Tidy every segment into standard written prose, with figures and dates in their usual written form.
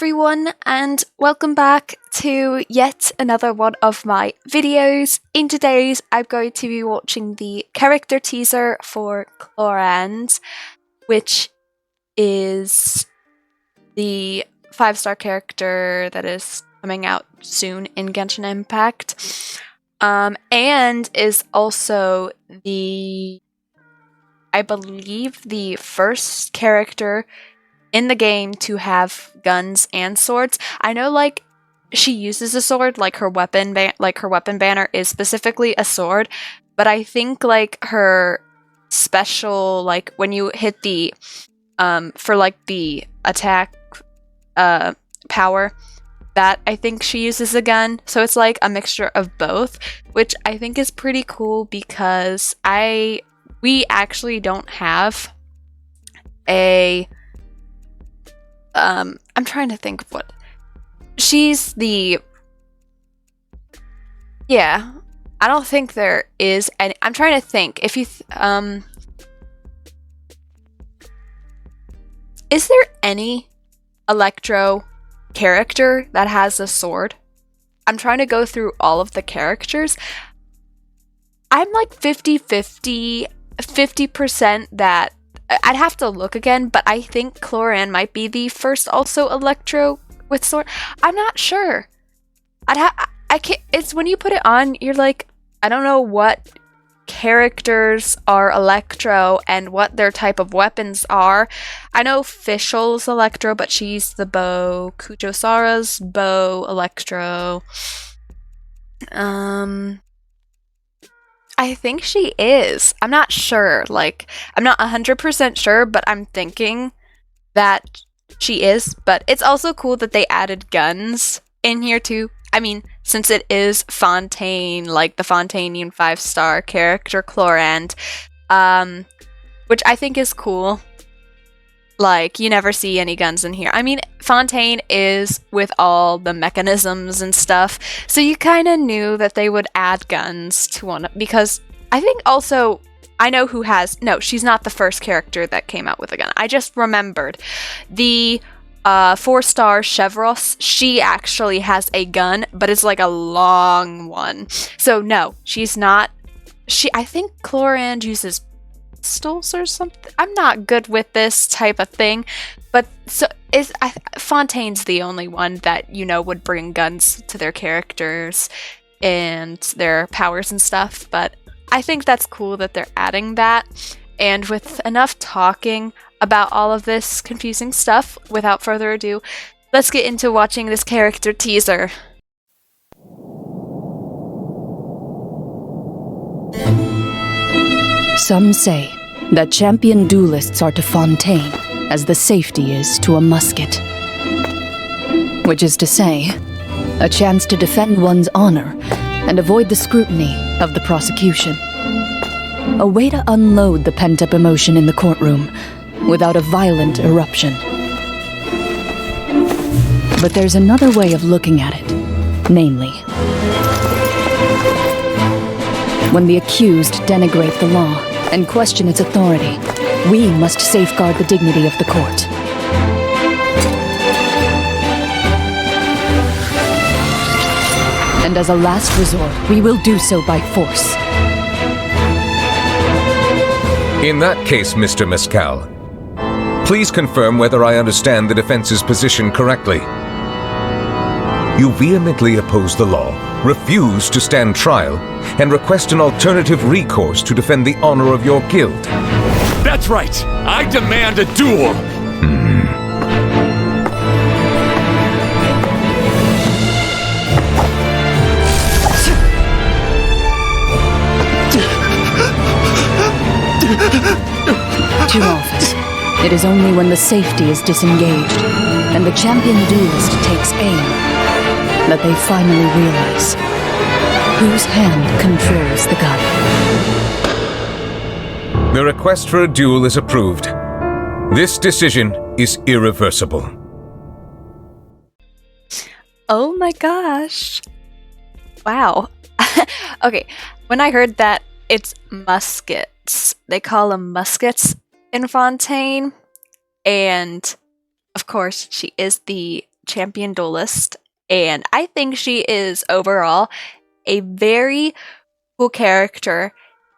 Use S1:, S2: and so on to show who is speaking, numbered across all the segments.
S1: everyone, and welcome back to yet another one of my videos. In today's, I'm going to be watching the character teaser for Clorinde, which is the 5-star character that is coming out soon in Genshin Impact, and is also I believe, the first character in the game to have guns and swords. I know, like, she uses a sword, like her weapon banner is specifically a sword, but I think like her special, like when you hit the for like the attack power, that I think she uses a gun. So it's like a mixture of both, which I think is pretty cool because we actually don't have a I'm trying to think of what she's the I don't think there is any. I'm trying to think if you is there any Electro character that has a sword? I'm trying to go through all of the characters. I'm like 50% that I'd have to look again, but I think Clorinde might be the first also Electro with sword. I'm not sure. I can't. It's when you put it on, you're like, I don't know what characters are Electro and what their type of weapons are. I know Fischl's Electro, but she's the bow. Kujo-Sara's bow Electro. I think she is. I'm not sure. Like, I'm not 100% sure, but I'm thinking that she is. But it's also cool that they added guns in here too. I mean, since it is Fontaine, like the Fontainian 5-star character Clorinde, which I think is cool. Like, you never see any guns in here. I mean, Fontaine is with all the mechanisms and stuff, so you kind of knew that they would add guns to one, because I think also, I know who has, no, she's not the first character that came out with a gun. I just remembered. The 4-star Chevros, she actually has a gun, but it's like a long one. So no, she's not, I think Clorinde uses pistols or something. I'm not good with this type of thing, but Fontaine's the only one that, you know, would bring guns to their characters and their powers and stuff. But I think that's cool that they're adding that. And with enough talking about all of this confusing stuff, without further ado, let's get into watching this character teaser.
S2: Some say that champion duelists are to Fontaine as the safety is to a musket. Which is to say, a chance to defend one's honor and avoid the scrutiny of the prosecution. A way to unload the pent-up emotion in the courtroom without a violent eruption. But there's another way of looking at it, namely, when the accused denigrate the law and question its authority, we must safeguard the dignity of the court. And as a last resort, we will do so by force.
S3: In that case, Mr. Mescal, please confirm whether I understand the defense's position correctly. You vehemently oppose the law, refuse to stand trial, and request an alternative recourse to defend the honor of your guild.
S4: That's right! I demand a duel!
S2: Too often, it is only when the safety is disengaged and the champion duelist takes aim that they finally realize whose hand controls the gun.
S3: The request for a duel is approved. This decision is irreversible.
S1: Oh my gosh. Wow. Okay, when I heard that it's muskets, they call them muskets in Fontaine, and of course she is the champion duelist, and I think she is overall a very cool character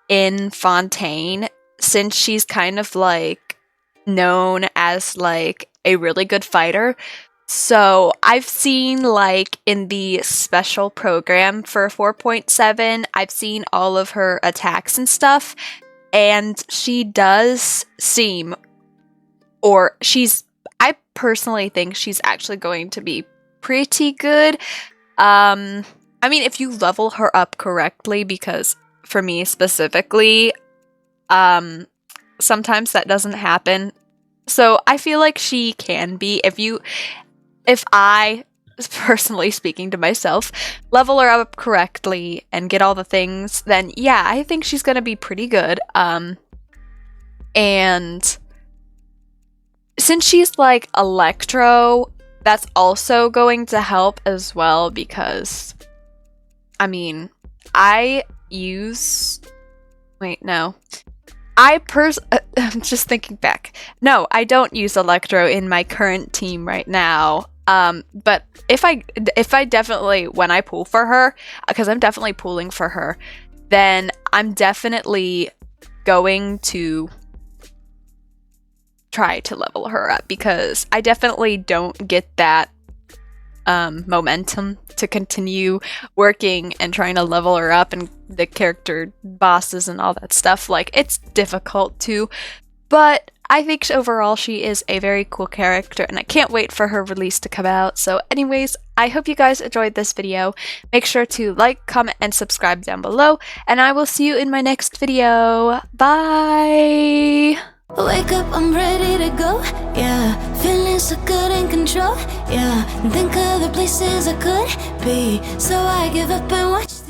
S1: in Fontaine, since she's kind of like known as like a really good fighter. So I've seen like in the special program for 4.7, I've seen all of her attacks and stuff, and she does seem, or I personally think she's actually going to be pretty good. I mean, if you level her up correctly, because for me specifically, sometimes that doesn't happen. So I feel like she can be, if I, personally speaking to myself, level her up correctly and get all the things, then yeah, I think she's gonna be pretty good. And since she's like Electro, that's also going to help as well, because, I mean, I'm just thinking back. No, I don't use Electro in my current team right now. But if I definitely, when I pull for her, because I'm definitely pulling for her, then I'm definitely going to try to level her up, because I definitely don't get that momentum to continue working and trying to level her up and the character bosses and all that stuff. Like, it's difficult to, but I think overall she is a very cool character, and I can't wait for her release to come out. So anyways, I hope you guys enjoyed this video. Make sure to like, comment, and subscribe down below, and I will see you in my next video. Bye!
S5: Wake up, I'm ready to go, yeah. Feeling so good in control, yeah. Think of the places I could be, so I give up and watch